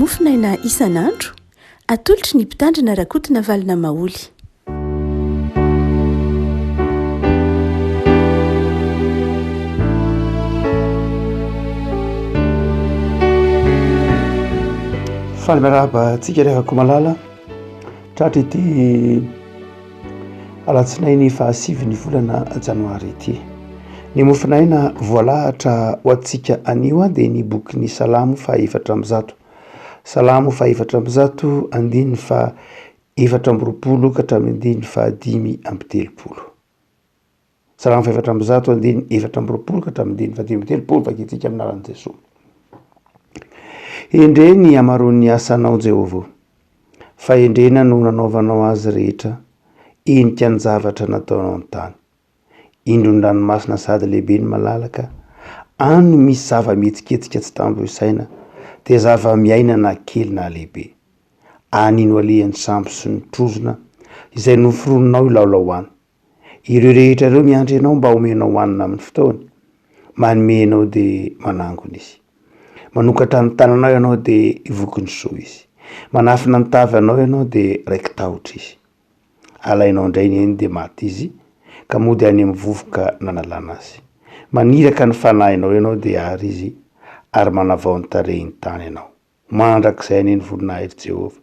Mofonaina isan'andro, atolotry ny Mpitandrina RAKOTONAVALONA Maholy. Fanimaraba tsika rehako malala tratra ity Alatsinainy fahasivy volana Janoary ity. Ny Mofonaina voalahatra ho antsika anio dia ny bokin'ny Salamo fa 400. Salamo fa 400 andiny fa 420 ka hatramin'ny andiny fa 5:30. Salamo fa 400 andiny 420 ka hatramin'ny andiny fa 5:30 vakitsika aminaran'i Jesosy. Endreny amaron'ny asanao Jehovah, fa endrena no nanaovanao azy rehetra, enika ny zavatra nataonao an-tany. Indron-dranomasina sady lehibe ny malalaka, any misy zava-mihetsiketsika tsy tambo isaina, dia zava-miaina na kely na lehibe. Any no alehan'ny sambo sy ny trozona, izay noforononao ilaolao any. Ireo rehetra ireo miandry anao mba homenao hanina amin'ny fotoany, manomenao dia manangona izy. Manokatra ny tananao ianao dia ivokiny soa izy. Manafina ny tavy anao ianao dia raiky tahotra izy. Alainao indray eny dia maty izy, ka mody any amin'ny vovoka nanalana azy. Maniraka ny fanahinao ianao dia ary izy, ary manavao ny tarehiny tany ianao. Mandrakizay any ny voninahitra Jehovah.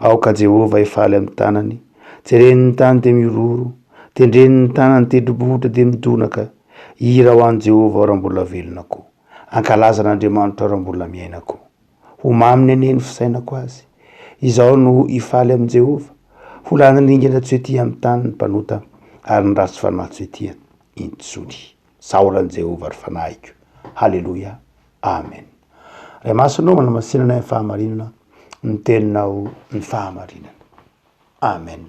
Aoka Jehovah efaly amin'ny tanany, jereniny tany dia miroro, tendreniny tanany tendrombohitra dia midonaka. Hira ho an'i Jehovah raha mbola velona koa. Ankalazan'Andriamanitra raha mbola miaina koa. Ho mamy ny fisainako azy. Izao no ifaly amin'ny Jehovah. Ho lany ringana tsy ety amin'ny tany ny mpanota, ary ny ratsy fanahy tsy ety intsony. Saoran'i Jehovah ry fanahiko. Halleluja. Amen. Ray masonao manamasinana ny fahamarinana, ny teninao ny fahamarinana. Amen.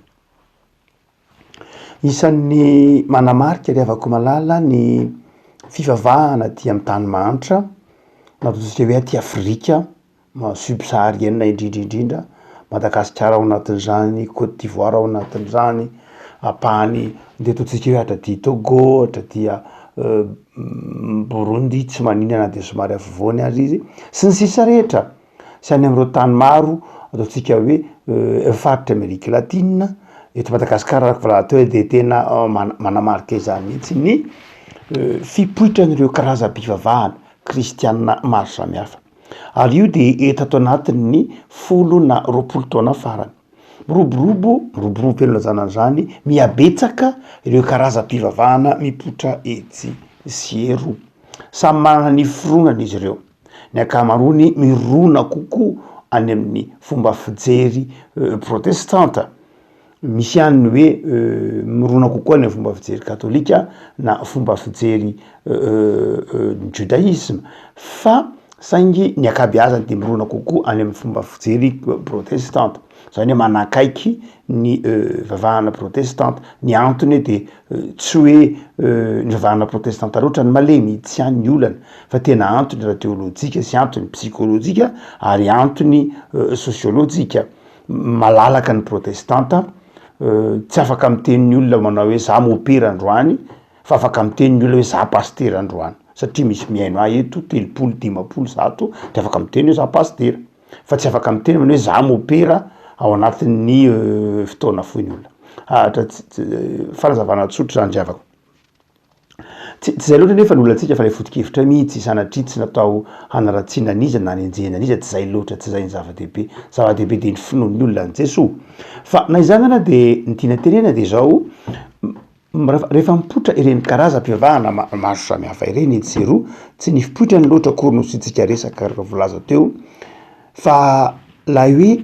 Isan'ny manamarika riavako malala ny fivavahana aty amin'ny tany manitra, natosika hoe aty Afrika, subsaharienne indrindra, Madagasikara ao anatin'izany, Côte d'Ivoire ao anatin'izany, apany dia totsika hoe hatraty Togo, hatraty Burundi, tsy maninana dia somary afovoany ary izy, sy ny sisa rehetra, sy any amin'ireo tany maro, ataontsika hoe faritra Amerika Latina, eto Madagasikara raha dia tena manamarika izany mihitsy ny fipoitran'ireo karazam-pivavahana kristianina maro samihafa. Ary io dia eto ato anatin'ny 10 na 20 taona farany. Miroborobo pelona zany miabetsaka ireo karazam-pivavahana mipoitra etsy sy eroa. Samy manana ny fironana izy ireo. Ny ankamaroany mirona kokoa any amin'ny fomba fijery protestanta. Misy ihany hoe mirona kokoa ny fomba fijery katolika na fomba fijery judaisme, fa saingy ny ankabeazany dia mirona kokoa any amin'ny fomba fijery protestanta. Izany hoe manakaiky ny vavahana protestanta. Ny antony dia tsy hoe ny vavahana protestanta loatra ny malemy, tsy any ny olana, fa tena antony radiolojika sy antony psikolojika ary antony sosiolojika. Malalaka ny protestanta, tsy afaka miteny ny olona manao hoe za mopera androany, fa afaka miteny ny olona hoe za pastera androany. Satria misy miaino eto 350 dia afaka miteny hoe za pastera, fa tsy afaka miteny hoe za mopera ao anatin'ny fotoana foiny olona. Fanazavana tsotra andriavako. Tsy zay loatra nefa ny olonantsika fa ilay foto-kevitra mihitsy sanatria tsy natao hanaratsiana an'izy na hanenjehana an'izy, tsy zay loatra, tsy zay ny zava-dehibe. Zava-dehibe dia ny finoan'ny olona ny Jesosy. Fa na izany ana dia ny tiana tenena dia izao, rehefa mipoitra ireny karazam-pivavahana maro samihafa ireny etsy eroa, tsy ny fipoitrany loatra akory no sitsika resaka raha volaza teo, fa laha hoe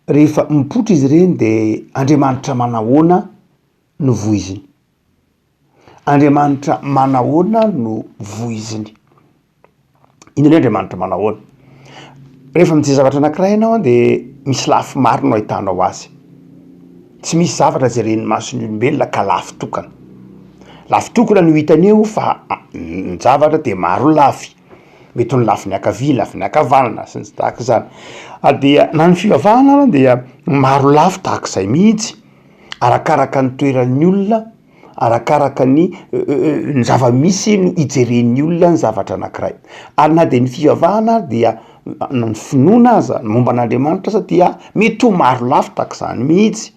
rehefa mipoitra izy ireny dia Andriamanitra manahoana no voiziny. Andriamanitra manahoana no voiziny. Ino hoe Andriamanitra manahoana? Rehefa mijery zavatra anankiray ianao dia misy lafy maro no ahitanao azy. Tsy misy zavatra jeren'ny mason'ny olombelona ka lafy tokana. Lafy tokana no hitany eo fa ny zavatra dia maro lafy. Mety ho ny lafiny ankavia, lafiny ankavanana sy ny tahaka izany. Dia na ny fivavahana dia maro lafy tahaka izay mihitsy, arakaraka ny toeran'ny olona, arakaraka ny zava-misy no hijeren'ny olona ny zavatra anankiray. Ary na dia ny fivavahana dia ny finoana aza momba an'Andriamanitra satria mety ho maro lafo taka zany mihitsy.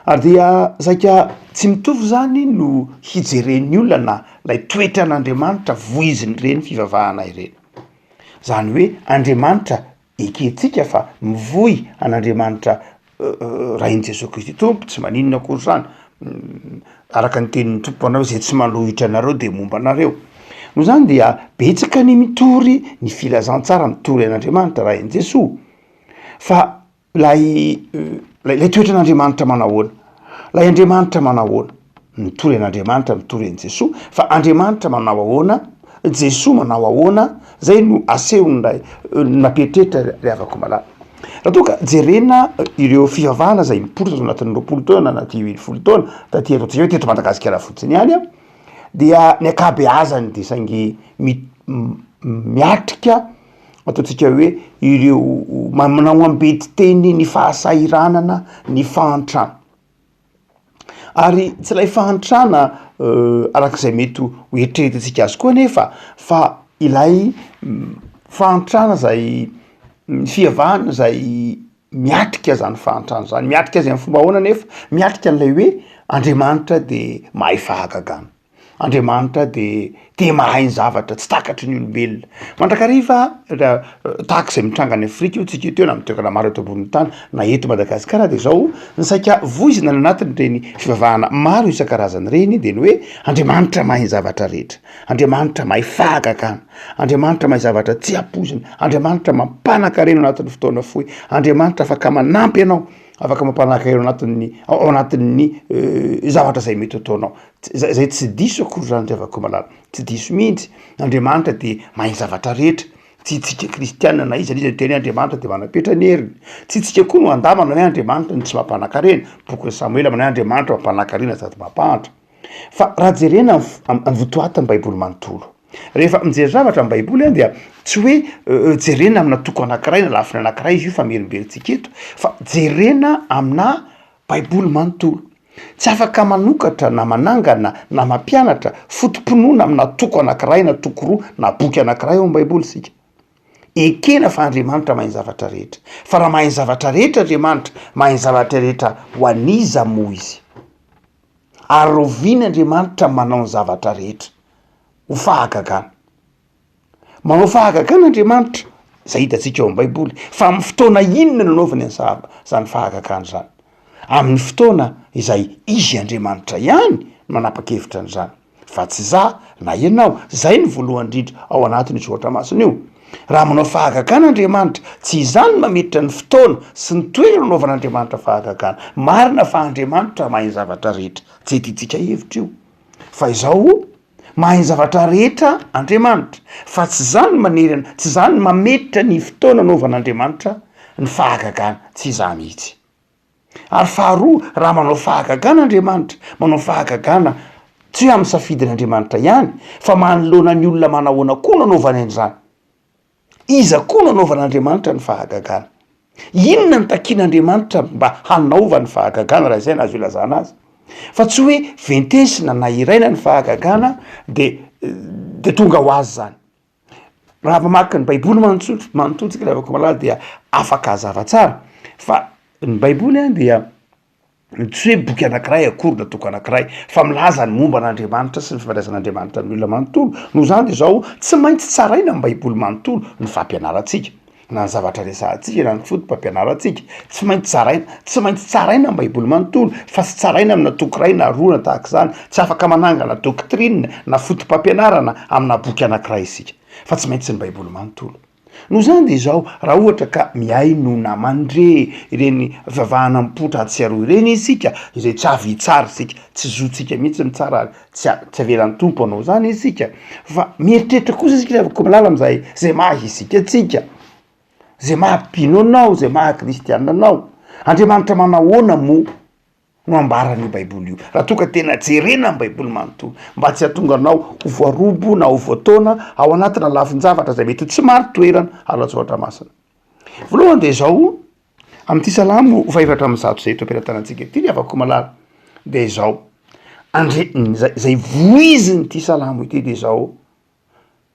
Ary dia saika tsy mitovy zany no hijeren'ny olona lay toetra an'Andriamanitra voiziny reny fivavahana ireny. Zany hoe Andriamanitra ekentsika fa mivoy an'Andriamanitra rain' Jesosy Kristy tompo, tsy maninona akory zany araka ny tenin'ny tompo anareo zay tsy malohitra anareo de momba anareo. No zany dia betsaka ny mitory ny filazantsara mitory an'Andriamanitra rain' Jesosy. Fa lay toetra an'Andriamanitra manahoana? Lay Andriamanitra manahoana? Mitory an'Andriamanitra mitory an' Jesosy, fa Andriamanitra manao ahoana? Jesosy manao ahoana? Zay no asehon'lay napetrehitra riavako malala. Raha toa ka jerena ireo fivavahana zay miporitra ao anatin'ny 20 taona anaty 20 taona taty ataontsika hoe teto Madagasikara fotsiny ihany dia ny ankabeazany de saingy miatrika ataontsika hoe ireo manao ambety teny ny fahasairanana ny fahantrana. Ary tsy lay fahantrana arak'izay mety hoeritreretintsika azy koa nefa fa ilay fahantrana zay fivavahana zay miatrika zany fahantrana zany, miatrika azy amin'ny fomba ahoana nefa miatrika an'ilay hoe Andriamanitra de mahay fahagagana, Andriamanitra de mahay ny zavatra tsy takatry ny olombelona. Mandrakariva tahak'izay mitranga any Afrika io tsika teo na mitoekana maro eto ambony tany na eto Madagasikara de zao ny saika voizina any anatiny reny fivavahana maro isan-karazany reny de ny hoe Andriamanitra mahay ny zavatra rehetra, Andriamanitra mahay fahagagana, Andriamanitra mahay zavatra tsy apozina, Andriamanitra mampanan-karena anatin'ny fotoana fohy, Andriamanitra afaka manampy ianao, afaka mampanan-karena ao anatin'ny zavatra zay mety ataonao. Zay tsy diso akory zany riavako malala, tsy diso mihitsy. Andriamanitra de mahay zavatra rehetra. Tsy tsika kristianina na izy teny Andriamanitra de manapetra ny heriny. Tsy tsika koa no andamana hoe Andriamanitra ny tsy mampanan-karena. Boky Samuela manao Andriamanitra mampanan-karena sady mampahatra. Fa raha jerena amin'ny votoaty amin'ny Baiboly manontolo. Rehefa mijery zavatra amin'ny Baiboly dia tsy hoe jerena amina toko anankiray na lafiny anankiray izy io fa mierimberitsika eto, fa jerena amina Baiboly manontolo. Tsy afaka manokatra na manangana na mampianatra fotom-pinoana amina toko anankiray na toko roa na boky anankiray ao amin'ny Baiboly sika. Ekena fa Andriamanitra mahay zavatra rehetra. Fa raha mahay zavatra rehetra Andriamanitra, mahay zavatra rehetra ho aniza moa izy. Ary roviana Andriamanitra manao zavatra rehetra. Ho fahagagana. Manao fahagagana Andriamanitra, zay hitantsika ao amin'ny Baiboly. Fa amin'ny fotoana inona nanaovany zany fahagagana zany? Amin'ny fotoana izay izy Andriamanitra ihany manapa-kevitra an'izany. Fa tsy za na ianao, zay ny voalohany indrindra ao anatin'ny soratra masina io. Raha manao fahagagana Andriamanitra, tsy izany mametritra ny fotoana sy ny toerana nanaovan'Andriamanitra fahagagana. Marina fa Andriamanitra mahay zavatra rehetra. Tsy etintsika hevitra io. Fa izao mahay zavatra rehetra Andriamanitra, fa tsy zany manerana, tsy zany mametritra ny fotoana nanaovan'Andriamanitra ny fahagagana, tsy za mihitsy. Ary faharoa, raha manao fahagagana Andriamanitra, manao fahagagana tsy hoe amin'ny safidin'Andriamanitra ihany, fa manoloana ny olona manahoana koa nanaovany an'izany. Iza koa nanaovan'Andriamanitra ny fahagagana? Inona ny takian'Andriamanitra mba hanaova ny fahagagana raha izay na azo ilazana azy? Fa tsy hoe ventesina na iraina ny fahagagana de tonga ho azy zany. Raha mamaky ny Baiboly manontolo lavako malala dia afaka hazava tsara. Fa ny Baiboly dia tsy hoe boky anankiray akory na toko anankiray, fa milaza ny momba an'Andriamanitra sy ny fifandraisan'Andriamanitra amin'ny olona manontolo. Noho zany de zao tsy maintsy tsaraina amin'ny Baiboly manontolo ny fampianaratsika. Na ny zavatra resahantsika na ny fotom-pampianaratsika, tsy maintsy tsaraina amin'ny Baiboly manontolo, fa tsy tsaraina amina toko iray na roa na tahaka izany. Tsy afaka manangana doktrina na fotom-pampianarana amina boky anankiray isika, fa tsy maintsy ny Baiboly manontolo. Noho zany de zao raha ohatra ka mihay no na mandre ireny fivavahana mipotra atsiaroa ireny isika, izay tsy avy tsara isika, tsy zotsika mihitsy ny tsara, tsy avelan'ny tompo anao zany isika, fa mieritreritra kosa isika lavako malala am'izay zay maha isika atsika, zay maha-pino anao, zay maha-kristianina anao. Andriamanitra manahoana moa no ambaran'io Baiboly io? Raha toa ka tena jerena amin'ny Baiboly manontolo, mba tsy hahatonga anao ho voarobo na ho voataona ao anatina lafin-javatra zay mety tsy maro toerana alatsoratra masina. Voalohany de zao amin'ity Salamo 4:1 zay to ampelantanantsika ity afaka malala de zao zay voiziny ity Salamo ity de zao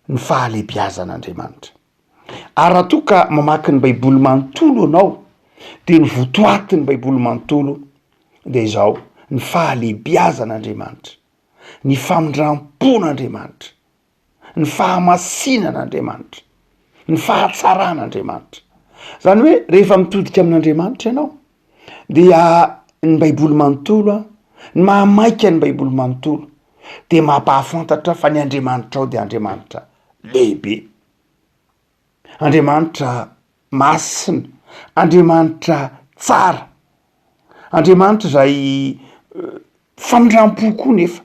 ny fahalebiazan'Andriamanitra. Ary raha toa ka mamaky ny baiboly manontolo anao de ny votoatiny baiboly manontolo de izao ny fahalehibiazan'Andriamanitra, ny famindram-pon'Andriamanitra, ny fahamasinan'Andriamanitra, ny fahatsaran'Andriamanitra. Zany hoe rehefa mitodika amin'Andriamanitra ianao dia ny baiboly manontolo ny mahamaika ny baiboly manontolo de mampahafantatra fa ny Andriamanitra ao de Andriamanitra lehibe, Andriamanitra masina, Andriamanitra tsara, Andriamanitra zay famindram-po koa nefa.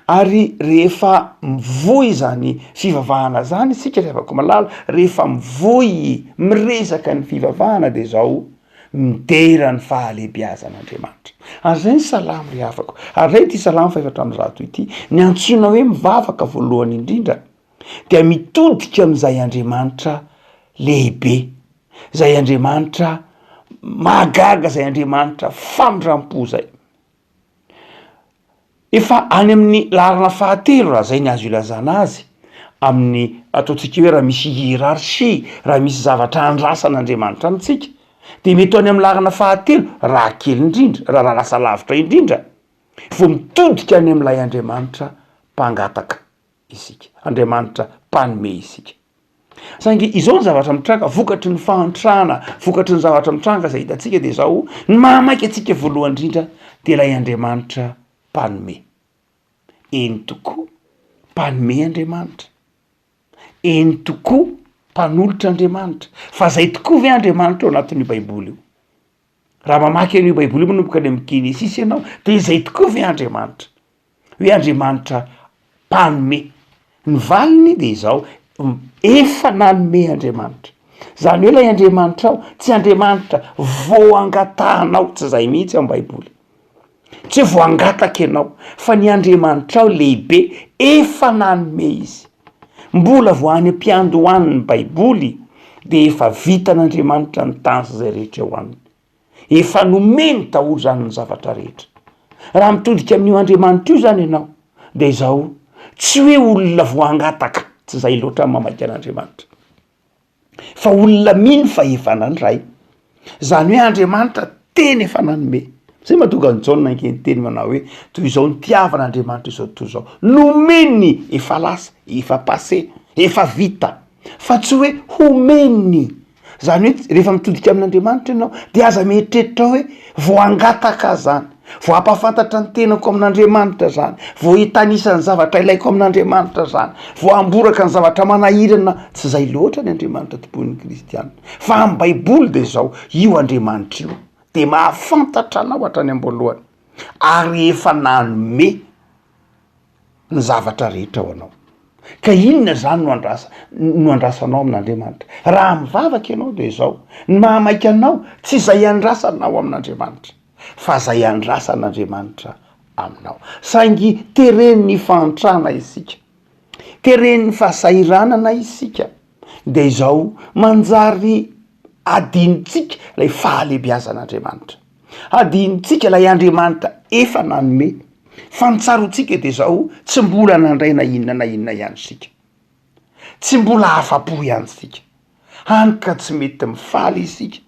Ary rehefa mivoy zany fivavahana zany isika rehefa ko malala, rehefa mivoy miresaka ny fivavahana de zao midera ny fahalehibiazan'Andriamanitra. Ary zay ny salamo re afako. Ary zay ty salamo 400 ity ny antsoina hoe mivavaka voalohany indrindra dia mitodika am'izay Andriamanitra lehibe, zay Andriamanitra mahagaga, zay Andriamanitra famindram-po zay. Efa any amin'ny laharana fahatelo raha zay ny azo ilazana azy amin'ny ataontsika hoe raha misy hierarchie, raha misy zavatra andrasan'Andriamanitra amitsika de mety any amin'ny laharana fahatelo raha kely indrindra, raha lasa lavitra indrindra vo mitodika any amin'ilay Andriamanitra mpangataka isika, Andriamanitra mpanome isika. Saingy izao ny zavatra mitranga, vokatry ny fahantrana, vokatry ny zavatra mitranga zay hitantsika de zao ny mahamaika atsika voalohany indrindra de ilay Andriamanitra mpanome. Eny tokoa mpanome Andriamanitra, eny tokoa mpanolotra Andriamanitra, fa zay tokoa ve Andriamanitra ao anatin'io baiboly io. Raha mamaky an'io baiboly io manomboka any amin'ny Genesis ianao de zay tokoa ve Andriamanitra, hoe Andriamanitra mpanome. Ny valiny de izao efa nanome Andriamanitra. Zany hoe ilay Andriamanitra ao tsy Andriamanitra voangatahanao, tsy zay mihitsy amin'ny baiboly, tsy voangataka ianao, fa ny Andriamanitra ao lehibe efa nanome izy. Mbola vo any ampiando hoan'ny baiboly de efa vitan'Andriamanitra ny tansy zay rehetra ho aniny, efa nomeny daholo zany ny zavatra rehetra. Raha mitodika amin'io Andriamanitra io zany ianao de izao tsy hoe olona voangataka, tsy zay loatra mamaky an'Andriamanitra, fa olona mino fa efa nandray. Zany hoe Andriamanitra teny efa nanome. Zay mahatonga ny Jaona ankeny manao hoe toy izao ny tiavan'Andriamanitra izao toy izao nomeny efa lasa, efa passé, efa vita, fa tsy hoe homeny. Zany hoe rehefa mitodika amin'Andriamanitra ianao de aza mieritreritra hoe voangataka zany, vo ampafantatra ny tenako amin'Andriamanitra zany, vo hitanisany zavatra ilaiko amin'Andriamanitra zany, vo amboraka ny zavatra manahirana. Tsy zay loatra ny Andriamanitra tompony kristianina, fa amin'ny baiboly de zao io Andriamanitra io de mahafantatra anao hatrany am-boalohany ary efa nanome ny zavatra rehetra ho anao. Ka inona zany no andrasanao amin'Andriamanitra? Raha mivavaka ianao de izao ny mahamaika anao tsy zay andrasanao amin'Andriamanitra, fa zay andrasan'Andriamanitra aminao. Saingy teren'ny fahantrana isika, teren'ny fahasahiranana isika de izao manjary adinitsika lay fahalehibiazan'Andriamanitra, adinitsika lay Andriamanitra efa nanome. Fa ny tsarotsika de zao tsy mbola nandray na inona ihany sika, tsy mbola afa-po ihany sika, hany ka tsy mety mifaly isika,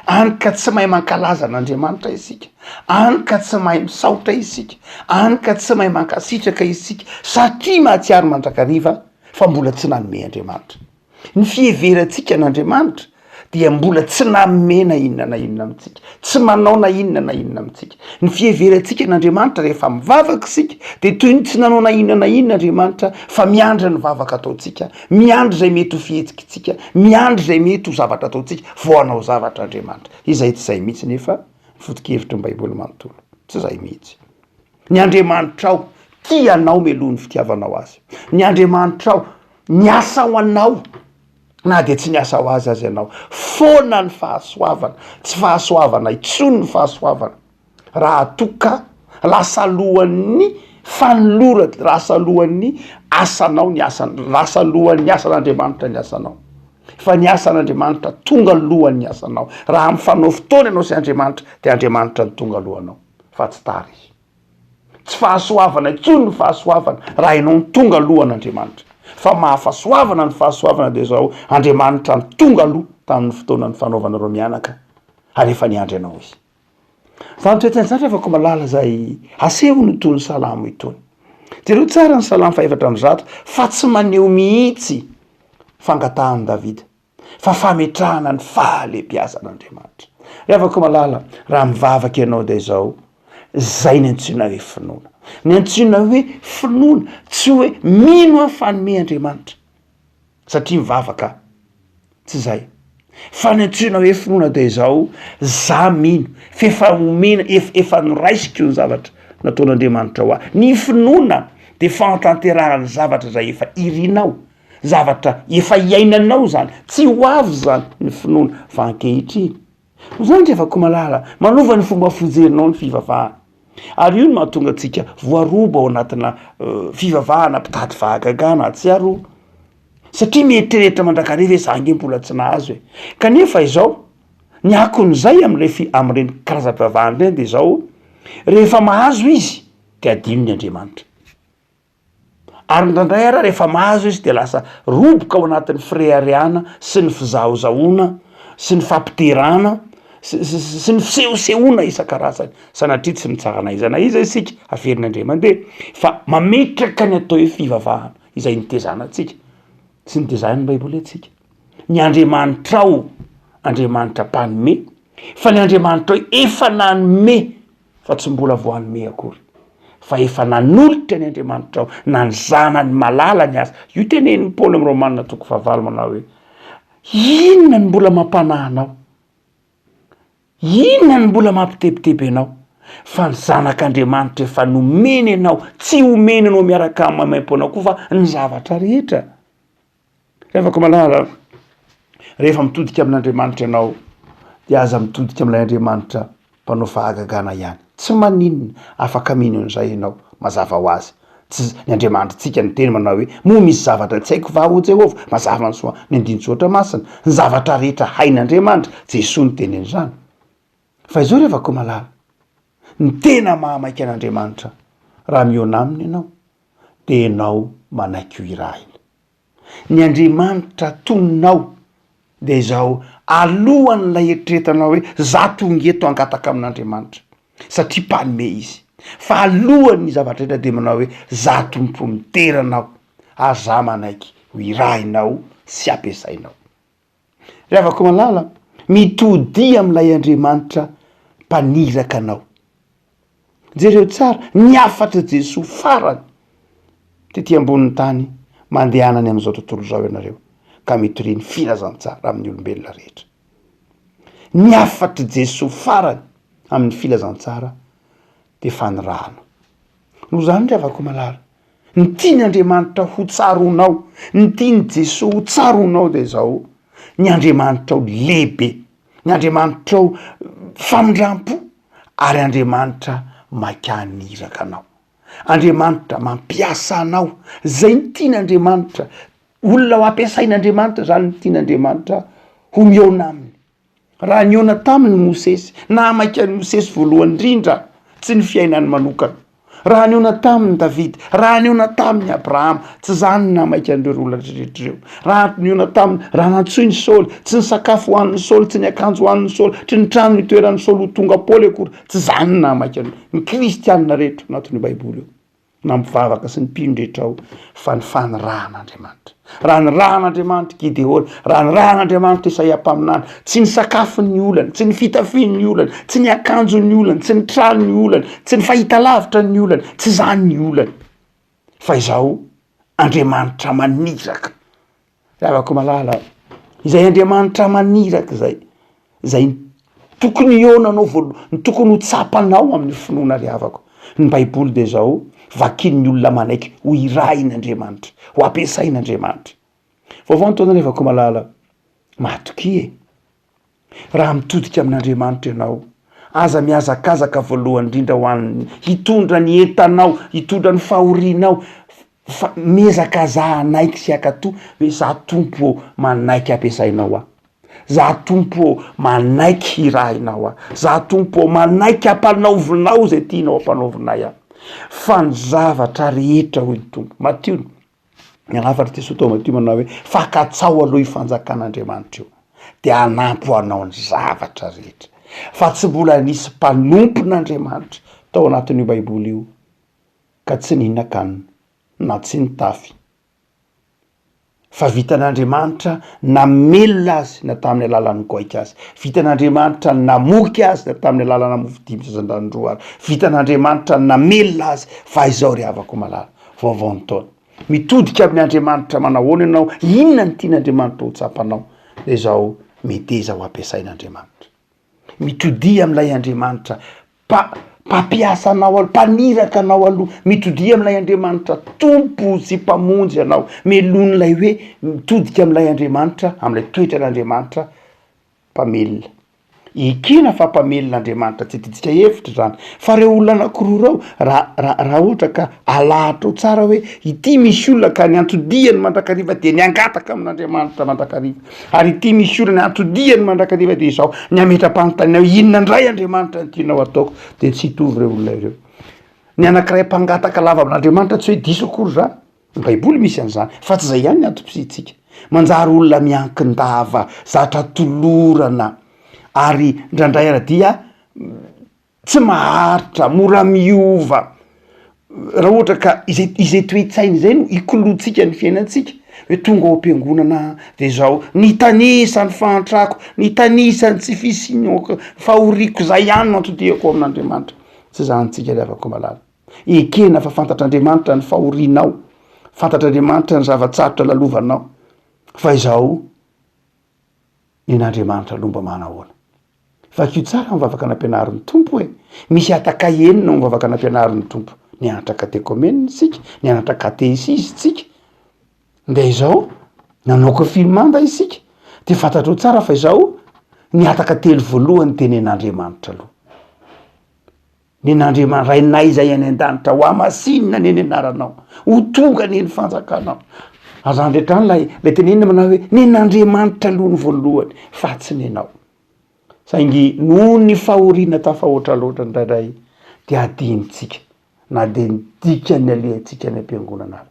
hany ka tsy mahay mankalaza an'Andriamanitra isika, hany ka tsy mahay misaotra isika, hany ka tsy mahay mankasitraka isika, satria mahatsiary mandrakariva fa mbola tsy nanome Andriamanitra. Ny fieverantsika n'Andriamanitra dia mbola tsy nanome na inona amitsika, tsy manao na inona amitsika. Ny fieverantsika n'Andriamanitra rehefa mivavaka isika de toy ny tsy nanao na inona Andriamanitra, fa miandry ny vavaka ataotsika, miandry zay mety ho fihetsikatsika, miandry zay mety ho zavatra ataotsika vo anao zavatra Andriamanitra. Izay tsy zay mihitsy nefa foto-kevitry ny baiboly manontolo, tsy zay mihitsy. Ny Andriamanitra ao tianao meloha ny fitiavanao azy, ny Andriamanitra ao niasa ho anao, na de tsy niasa ho azy ianao, foana ny fahasoavana, tsy fahasoavana itsony ny fahasoavana. Raha toka lasa lohan'ny fanolora, lasa lohan'ny asanao ny asana, lasa lohan'ny asan'Andriamanitra ny asanao, fa ny asan'Andriamanitra tonga lohan'ny asanao. Raha mifanao fotoana ianao sy Andriamanitra de Andriamanitra ny tonga lohanao, fa tsy tary. Tsy fahasoavana itsony ny fahasoavana raha ianao ny tonga lohan'Andriamanitra, fa mahafasoavana ny fahasoavana de zao Andriamanitra ny tonga aloha tamin'ny fotoana ny fanaovana reo mianaka arehefa niandry anao izy. Zany toetrany zany afaka malala zay aseho ny toy ny salamo itony. Jereo tsara ny salamo 400 fa tsy maneho mihitsy fangatahan'i Davida fa fametrahana ny fahalebiazan'Andriamanitra. Afaka malala raha mivavaky ianao de zao zay ny antsoina hoe finoana. Ny antsoina hoe finoana tsy hoe mino afanome Andriamanitra satria mivavaka tsy zay. Fa ny antsoina hoe finoana de zao za mino fefa omena efa noraisiko ny zavatra nataon'Andriamanitra ho ahy. Ny finoana de fantanterahany zavatra zay efa irinao, zavatra efa iainanao zany, tsy ho avy zany ny finoana fa ankehitriny. Zany afaka malala manova ny fomba fijerinao ny fivavahana. Ary io no mahatonga antsika voaroba ao anatina fivavahana mpitady fahagagana atsiaro. Satria mieritreritra mandrakariva za nge mbola tsy nahazo e. Kanefa izao ny akon'izay am'ireny karazam-pivavahana ireny de zao rehefa mahazo izy de adino ny Andriamanitra. Ary ndraindray ara rehefa mahazo izy de lasa roboka ao anatin'ny firehareana sy ny fizahozahoana sy ny fampiterana sy ny fisehosehoana isan-karazany sanatria tsy mitsara na iza isika averin'Andriamanitra fa mametraka ny atao hoe fivavahana izay nitezana atsika sy nitezana ny Baiboly atsika. Ny Andriamanitrao Andriamanitra mpanome fa ny Andriamanitra efa nanome fa tsy mbola voanome akory fa efa nanolotra ny Andriamanitra na ny zanany malala ny asa. Io tenen'ny Paoly amin'ny Romanina 9 manao hoe inona ny mbola mampanahanao, inona ny mbola mampitebiteby anao fa ny zanak'Andriamanitra efa nomeny anao, tsy omeny anao miaraka amin'ny mamaim-ponao koa fa ny zavatra rehetra. Afaka malala rehefa mitodika amin'Andriamanitra ianao dia aza mitodika amin'ilay Andriamanitra mpanao fahagagana ihany. Tsy maninona afaka mino an'izay ianao mazava ho azy. Ny Andriamanitra tsika ny teny manao hoe moa misy zavatra tsy haiko va ho Jehova mazava ny soa ny andinitsoatra masina. Ny zavatra rehetra hain'Andriamanitra Jesosy ny teny an'izany. Fa izao rehefa koa malala ny tena mahamaiky an'Andriamanitra raha miona aminy ianao de ianao manaiky ho Iarahana. Ny Andriamanitra toninao de zao alohan'ilay eritreretanao hoe za tonga eto angataka amin'Andriamanitra satria mpanome izy. Fa alohan'ny zavatra rehetra de manao hoe za tompo miteranao aza manaiky ho irahinao sy ampiasainao. Rehefa koa malala mitody amin'ilay Andriamanitra mpaniraka anao. Jereo tsara ny afatra Jesosy farany tety ambonin'ny tany mandehanany amin'izao tontolo zao ianareo ka mitoriny filazantsara amin'ny olombelona rehetra. Ny afatra Jesosy farany amin'ny filazantsara de fanirahana. No zany rehefa koa malala ny tian'Andriamanitra ho tsaronao, ny tiany Jesosy ho tsaronao de zao ny Andriamanitra lehibe, ny Andriamanitra famindrampo ary Andriamanitra makaniraka anao. Andriamanitra mampiasa anao, zay ny tian'Andriamanitra. Olona ho ampiasain'Andriamanitra zany ny tian'Andriamanitra ho miona aminy. Raha niona taminy Mosesy, namaiky ny Mosesy voalohany indrindra tsy ny fiainany manokana. Raha niona taminy Davida, raha niona taminy Abrahama, tsy zany namaiky an'ireo olona rehetrareo. Raha niona taminy, raha nantsoiny Saoly, tsy ny sakafo hoan'ny Saoly, tsy ny akanjo hoan'ny Saoly, tsy ny trano nitoeran'ny Saoly ho tonga Paoly akory, tsy zany namaiky ny kristianina rehetra anatin'ny Baiboly io. Na mivavaka sy ny mpino ao fa ny fanirahan'Andriamanitra. Raha ny rahan'Andriamanitra Gideona, raha ny rahan'Andriamanitra Isaia mpaminany, tsy ny sakafon'ny olana, tsy ny fitafian'ny olana, tsy ny akanjon'ny olana, tsy ny tranony olana, tsy ny fahitalavitra ny olana, tsy zany ny olana. Fa izao Andriamanitra maniraka. Afaka malala izay Andriamanitra maniraka zay tokony ionanao voalohany, ny tokony ho tsapanao amin'ny finoana riavako. Ny Baiboly de zao vakin'ny olona manaiky ho irahin'Andriamanitra, ho ampiasain'Andriamanitra. Vaovao ny taona rehefa koa malala matoky e. Raha mitodika amin'Andriamanitra ianao, aza miazakazaka voalohany indrindra ho an'ny hitondra ny entanao, hitondra ny fahorianao, mezaka za anaiky sy akato hoe za tompo manaiky ampiasainao aho. Za tompo manaiky hirahinao aho. Za tompo manaiky ampanaovinao zay tianao ampanaovinay aho. Fa ny zavatra rehetra hoy ny tompo. Matio mialafatra ty sotoma ty manao hoe fakatsao aloha ifanjakan'Andriamanitra io de anampy ho anao ny zavatra rehetra fa tsy mbola nisy mpanompon'Andriamanitra tao anatin'io baiboly io ka tsy nihina-kanina na tsy nitafy fa vitan'Andriamanitra namelona azy na tamin'ny alalan'ny goika azy, vitan'Andriamanitra namoky azy na tamin'ny alalana mofo 5 isan'andro vitan'Andriamanitra namelona azy fa izao ry havako malala vaovao ny taona mitodika amin'ny Andriamanitra manahoana ianao inona ny tian'Andriamanitra ho tsapanao de zao meteza ho ampiasain'Andriamanitra mitodia amin'ilay Andriamanitra mpampiasa anao mpaniraka anao aloha mitodia amin'ilay Andriamanitra tompo sy mpamonjy anao melon'ilay hoe mitodika amin'ilay Andriamanitra amin'ilay toetran'Andriamanitra mpamelona ekena fa mpamelon'Andriamanitra tsy tiditsika hevitra zany fa reo olona anankiroa rao raha ohatra ka alahatra ho tsara hoe ity misy olona ka ny antodiany mandrakariva de ny angataka amin'Andriamanitra mandrakariva ary ity misy olona ny antodiany mandrakariva de izao ny ametra-panontaniana inona indray Andriamanitra ny tianao ataoko de tsy hitovy reo olona ireo ny anankiray mpangataka lava amin'Andriamanitra tsy hoe diso akory zany ny baiboly misy an'izany fa tsy zay ihany ny antom-pisitsika manjary olona miankindava zatra tolorana ary ndrandray aradia tsy maharitra mora miova raha ohatra ka izay toe-tsainy zay no ikolotsika ny fiainantsika hoe tonga ao am-piangonana de zao nitanisa ny fahantrako nitanisa ny tsy fisinyoka fahoriako zay ihany no antodiako amin'Andriamanitra tsy zanyntsika riavako malala ekena fa fantatr'Andriamanitra ny fahorinao fantatr'Andriamanitra ny zavatsarotra lalovanao fa izao nen'Andriamanitra lomba manahoana fa kio tsara mivavaka anam-pianarin'ny tompo hoe misy ataka enina no mivavaka anam-pianarin'ny tompo nianatra katekomena isika nianatra katesisy tsika nde izao nanaoko filmanda isika de fantatro tsara fa izao niataka telo voalohany tenen'Andriamanitra aloha nen'Andriamanitra rainay izay any an-danitra ho amasinina neny anaranao ho tonga neny fanjakanao azandretrany lay tenenina manao hoe nen'Andriamanitra aloha ny voalohany fa tsy nenao saingy noho ny fahoriana tafahoatra loatra ndraindray de adinitsika na de nidika ny alehantsika ny am-piangonana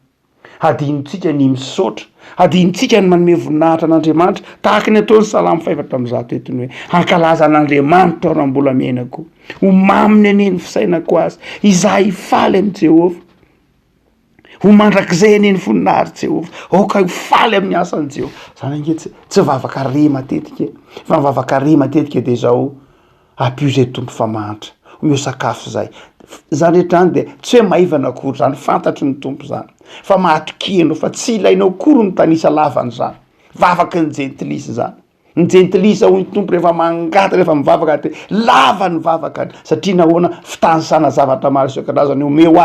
adinitsika ny misaotra adinitsika ny manome voninahitra an'Andriamanitra tahaka ny ataon'ny Salamo 4:1 etiny hoe ankalaza an'Andriamanitra aho raha mbola miainako ho maminy aneny fisainako azy izahay faly amin'i Jehovah ho mandrakizay aneny voninahitra Jehovah aoka ho faly amin'ny asan'i Jehovah zany ange tsy vavaka re matetika fa mivavaka re matetika de zao ampio zay tompo fa mantra omeo sakafo zay zany rehetrany de tsy hoe maivana akory zany fantatry ny tompo zany fa mahatokeno fa tsy ilainao akory ny tanisa lavany zany vavaky ny jentilisa zany ny jentilisa hoy ny tompo rehefa mangata rehefa mivavaka de lava ny vavakany satria nahoana fitanisana zavatra maro isan-karazany omeo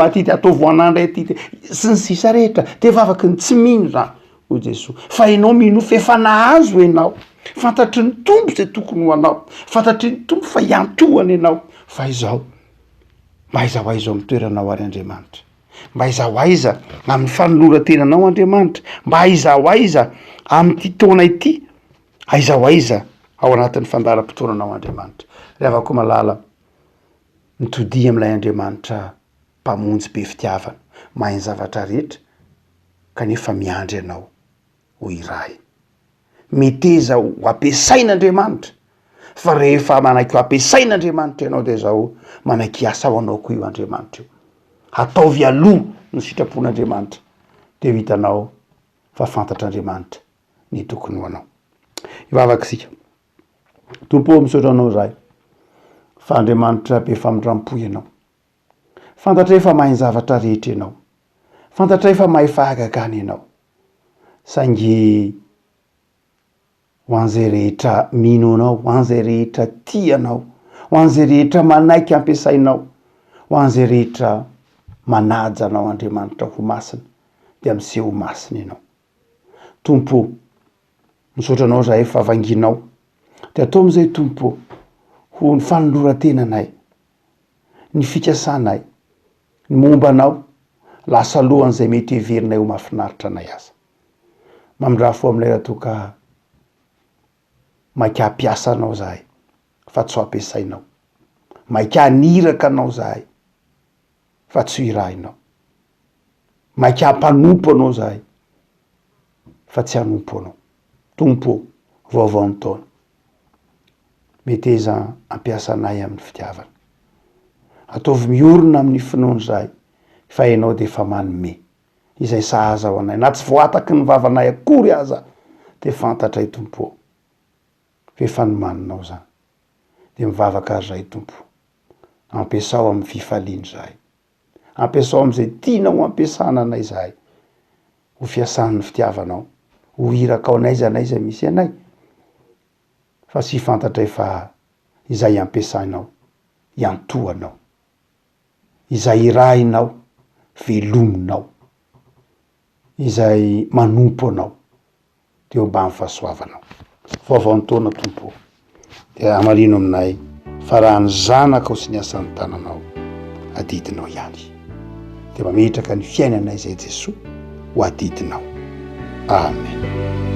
aty de atao voanandray aty de sy ny sisa rehetra de vavaky ny tsy mino zany o Jesosy fa ianao mino fefa nahazo ianao fantatry ny tompo zay tokony ho anao fantatry ny tompo fa iantohany ianao fa izao mba aiza aiza amin'ny toeranao ary Andriamanitra mba aiza aiza amin'ny fanoloran-tenanao Andriamanitra mba aiza aiza amin'ity taona ity aiza aiza ao anatin'ny fandaharam-potoananao Andriamanitra riavako malala mitodia amin'ilay Andriamanitra mpamonjy be fitiavana mahay ny zavatra rehetra kanefa miandry ianao ho iray meteza ho ampiasain'Andriamanitra fa rehefa manaiky ho ampiasain'Andriamanitra ianao de zao manaiky asa ho anao koa io Andriamanitra io ataovy aloha ny sitrapon'Andriamanitra de ho hitanao fa fantatr'Andriamanitra ny tokony ho anao ivavaka sika tompo misaotra anao zay fa Andriamanitra be famindrampo ianao fantatra efa mahay zavatra rehetra ianao fantatra efa mahay fahagagana ianao saingy ho an'izay rehetra mino anao ho an'izay rehetra tianao ho an'izay rehetra manaiky ampiasainao ho an'izay rehetra manaja anao Andriamanitra ho masina de amseho masina ianao tompo misaotra anao zahay fa vanginao de atao am'izay tompo ho ny fanoloran-tenanay ny fikasanay ny mombanao lasa lohan'izay mety heverinay ho mahafinaritra anay aza mamindra fo amin'ilay raha toka maika hampiasa anao zahay fa tsy ho ampiasainao maika haniraka anao zahay fa tsy ho irahinao mainka hampanompo anao zahay fa tsy hanompo anao. Tompo vaovao ny taona, mety eza ampiasa anay amin'ny fitiavana, ataovy miorona amin'ny finoany zahay fa ianao de efa manome izay sahaza ho anay, na tsy voataky ny vavanay akory aza de fantatray tompo fe fanomaninao zany. De mivavaka azy zay tompo, ampiasao amin'ny fifaliany zahay, ampiasao am'izay tianao ampiasana anay zahay, ho fiasan'ny fitiavanao, ho irakao anay zay misy anay, fa sy fantatray fa izay ampiasainao iantoanao, izay irahinao velominao, izay manompo anao teo mba fahasoavanao. Vaovao ny taona tompo, de amarino aminay fa raha ny zanakao sy ny asan'ny tananao adidinao ihany, de mametraka ny fiainanay zay Jesosy ho adidinao. Amen.